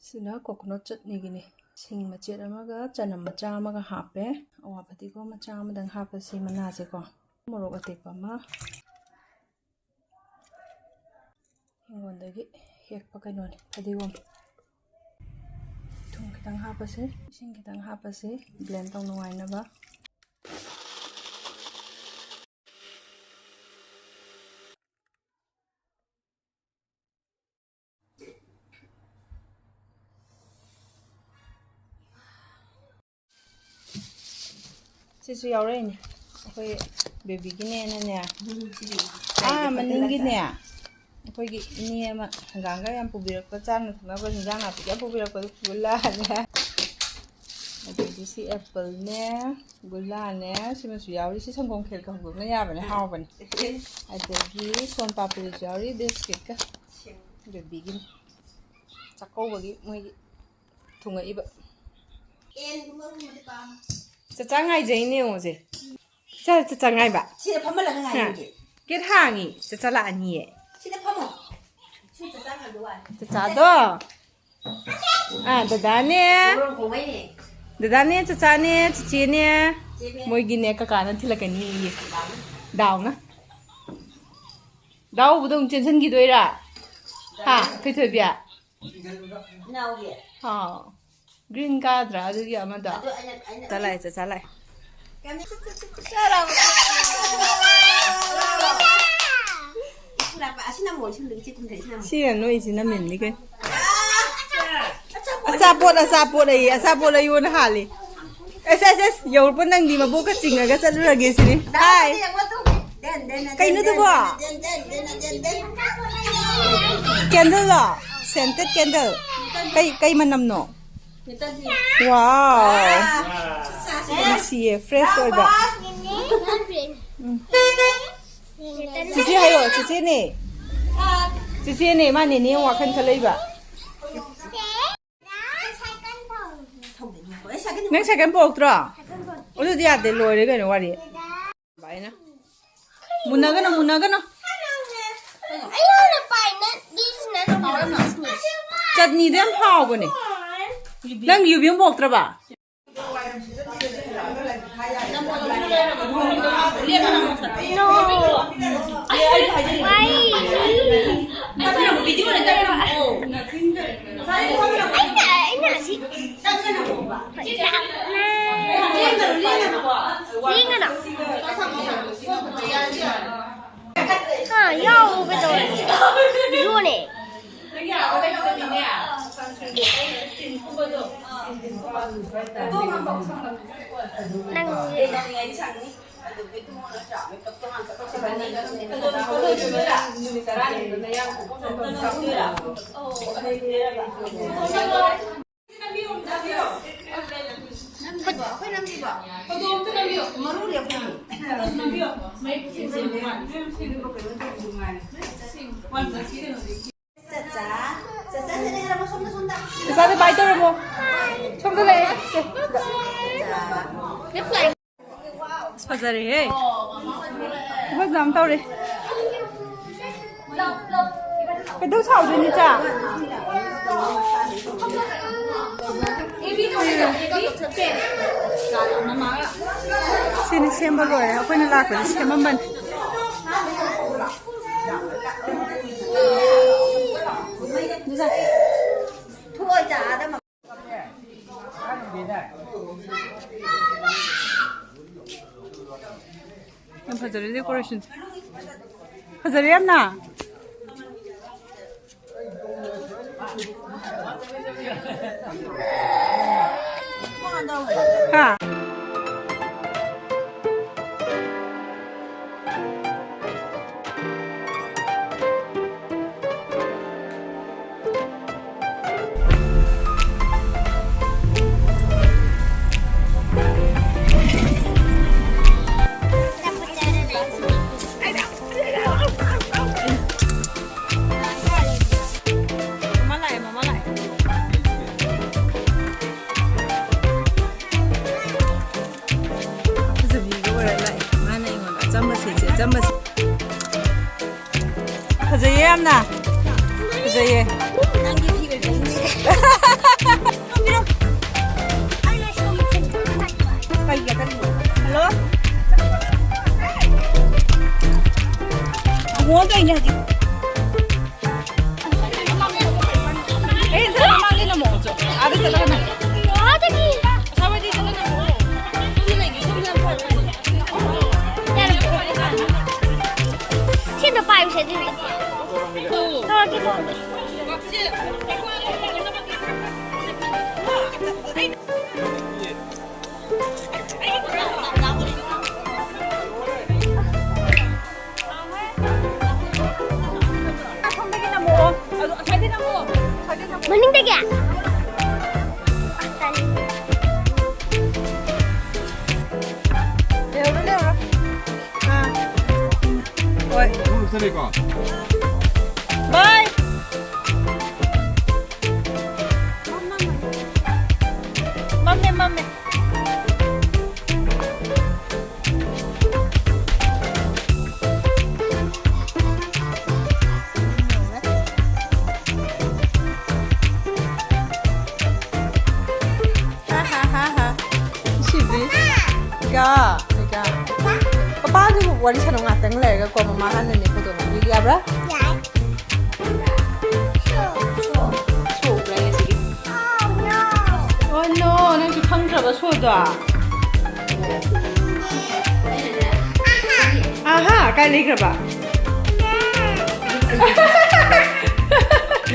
सिना coconut चटनी गिनी सिंग मचेट अमगा चनम मचा अमगा हापे अवा फतिको मचा अमदंग हापसी मनासे को मोरोक अतेकपा अमा हिंगोंदगी हेक्पा कइनोनि फदिगोम थुम खितंग हापसे इसिंग खितंग हापसे ब्लेंड तौं नुंगाइनबा सिसु यावरेनि अखोय बेबीगिने ने मनिंगिने अखोयगी इनी अमा हंगांगा याम पुबिरकपा चांग थंगाबा हिंजांग नापि या पुबिरकपा गुल्ला ने अदुदि सि एप्पल ने गुल्ला ने सिमसु यावरि सि संगोम खेल का हुगना याबने हावबने अदगी सोन पापड़ी यावरि बिस्किट का बेबीगिने चकौबगी मोयगी थुंगा इबा एन गुमरुमदि पाम चाचांगाई जइने ओजे चाचांगाई बा सिदा फमलगा गाइगे के थांगी चाचाला अनि सिदा फमो सि चाचांगा दुआ चाचादो दादाने चाचाने चिचेने मोइगिने काकाना थिलकनी ये दाउना दाउ बुदों टेंशन गिदोइरा हा कैथोबिया नाउगे हा ग्रीन काद्रा अदुगी अमदा तलाय चालाय सिना नोइसिना मिन्नी के अचापोट आई योन हाली एस यौरप नंगी मबोक चिंगगा चलुरगे सिनी हाय कइनु दुबो कैंडल लो सेंटेड कैंडल कई मनमनो वाव सिए फ्रेश ओइबा चिचे हायो चिचे ने माने ने वाखन खलैबा नंग सेकंड पोक्ट्रो ओदुदि यादे लोरे गनो वारी बायना मुनागनो चटनी देम हावबने नंग युबियम पोक्ट्रबा बाय तौरमो सोमदा ले फजरे हे फजाम तौरे कदौ साउदनि चा सिनि सेम्बा लोरे अखोइना लाखोनि सेममन थोय जादा फजरे डेकोरेशन फजरे यामना हाँ 아들 잘라가나. 저기. 사바지 잘라나. 손이나 이게 손이나 팔.现在爸有谁的？那给我。 Mending deh ya. Ya udah deh udah. Ah. Oi. Bye. Mami, mami. Iga. Papa tu wali sana ngateng lega ko mamahan ni ko doon. Iga bra? Ya. So, lagi sige. Oh no, nang si pangtra ba so da. Aha, kai ligra ba?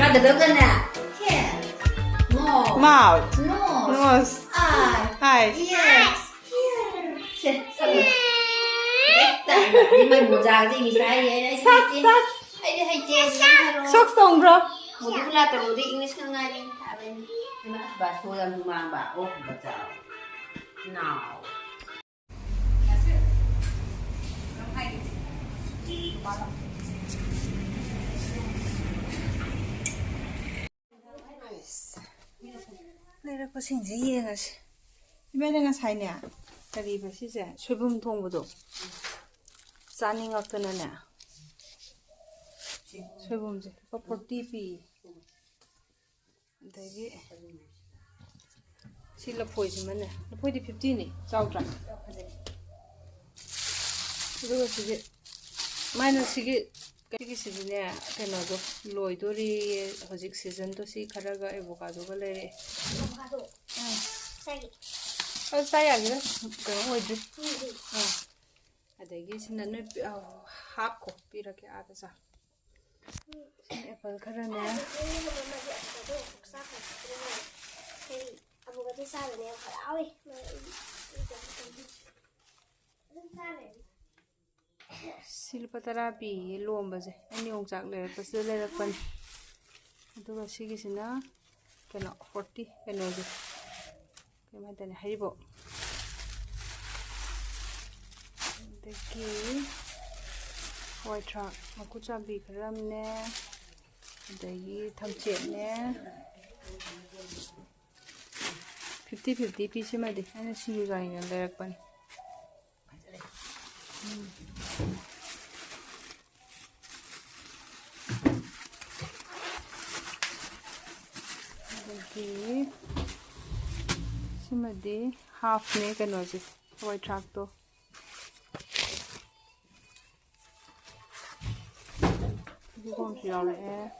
Mà được đâu cân à? Here. More. Mouth. Nose. Nose. Eye. Eye. Ears. Here. Sao vậy? Mày muốn ra gì sai vậy? Socks, socks. Hay chê sao? Socks dong bro. Một cái là tao đi English không ngay đi. Bà xôi làm mà bà ốp bà chào. Nào. 내려보신지 이해가시. 이번에가 사이냐? 저기 보시지. 소금 통부도. 짜닝 어떠느냐? 소금지. 버퍼 띠비. 되게. 실로 보이지만은. 보이디 50니. 짜우드라. 그리고 시기. 마이너스기. 시기시기네. 그나도 로이도리 호직 시즌도 시 가라가 에보가도가 레. Avocado. Sai. 싸야기는 그런 거 있지. 아대기 신나는 합고 이렇게 아다자. 애플 그러네. Avocado sai này khá ơi. 실버다라비 로엄바제 아니 옹작 레르버스 레르번 아두가 시기시나 그나 40 그노지 그만다네 하이보 데기 화이트락 마쿠차비 그람네 데기 탐체네 50-50 피시마디 아니 시기가 있는 레르번 여기 심어디 하프네 그노지 화이트 트랙도 이거 좀 필요해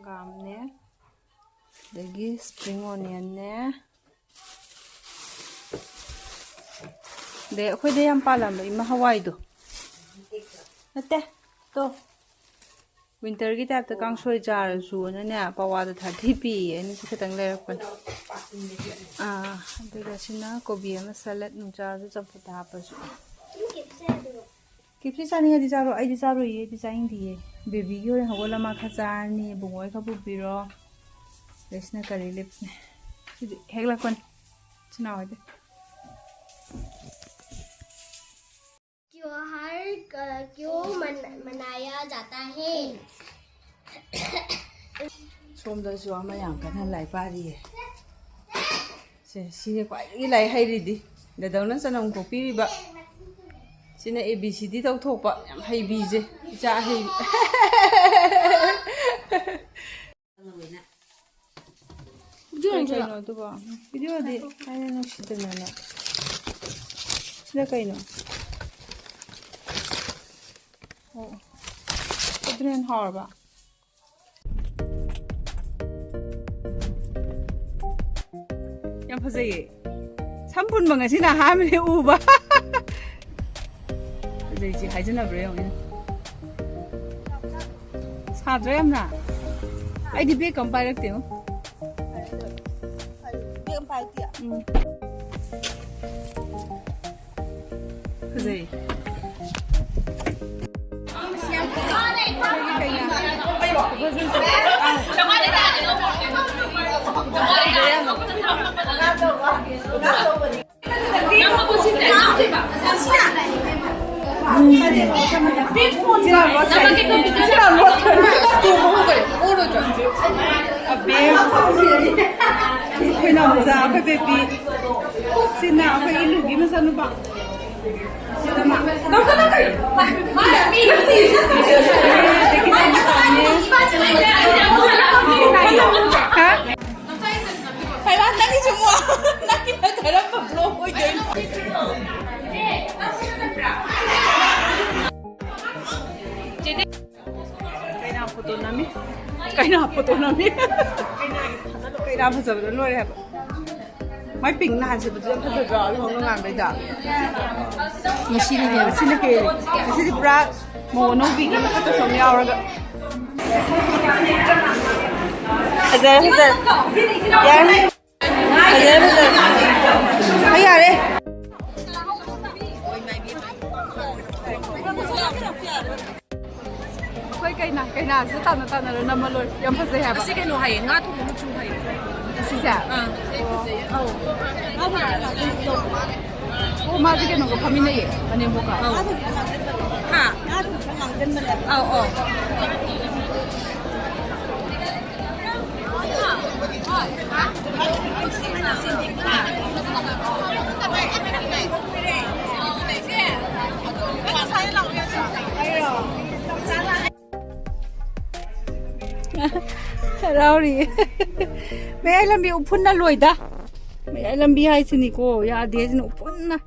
감네 여기 스프링 오니언네 네, 어디 한 발람 이마 하와이도. 어때? 또 winter की type तक Kong सोई jar सुन ने पवाद 30 P any से खतंग ले रखन अदुगा सिना कोबी अमा सलाद नु जार जो चप तापसु किपसी सानी हदि जारो आइदि जारो ये डिजाइन दिए बेबी की ओरे हगोला मा खजारनी बुंगोय खबु बिरो लेसना करी लिप सिदि हेगला कोन चिना होदे क्यों मनाया जाता है सोमदसु अमा याम कना लाई पारी से सिने क्वाइ लाई हाइरिदि ददौना सनम को पिरिबा सिने ABCD तौ थोपा याम हाइबीजे जा हाइ वीडियो तो बा वीडियो दे आइना न सिदना न सिदा कइनो Oh, Adrian Harba. 파세이. 3분만 가시나 하면 우바. 이제 이제 하지나 그래요. 사줘야 합나. 아이디 배 깜빡했대요. 그래. Phải là nãy semua. Nãy kita kadang belum hujan. Jadi kaina foto nami. Kaina foto nami. Kaina foto rồi lôi hẹp. Máy pin nàn sẽ bật rất rõ luôn nó ngang bây giờ. Machine kia. Machine bra. Mồ nó bị cái nó có sống nhau rồi. Ajar. Yang. Ajar. Ayo deh. Cái nào sẽ tao nó nằm mà luôn, em phải dạy hả? cái nó hay ngã thu nó chung hay. Xin chào. Mà cái nó có phạm nhân này, anh em mua cả. Ha. Rau đi. Mẹ làm bị punna lôi da. Mẹ làm bị hay xin cô, ya dia xin punna.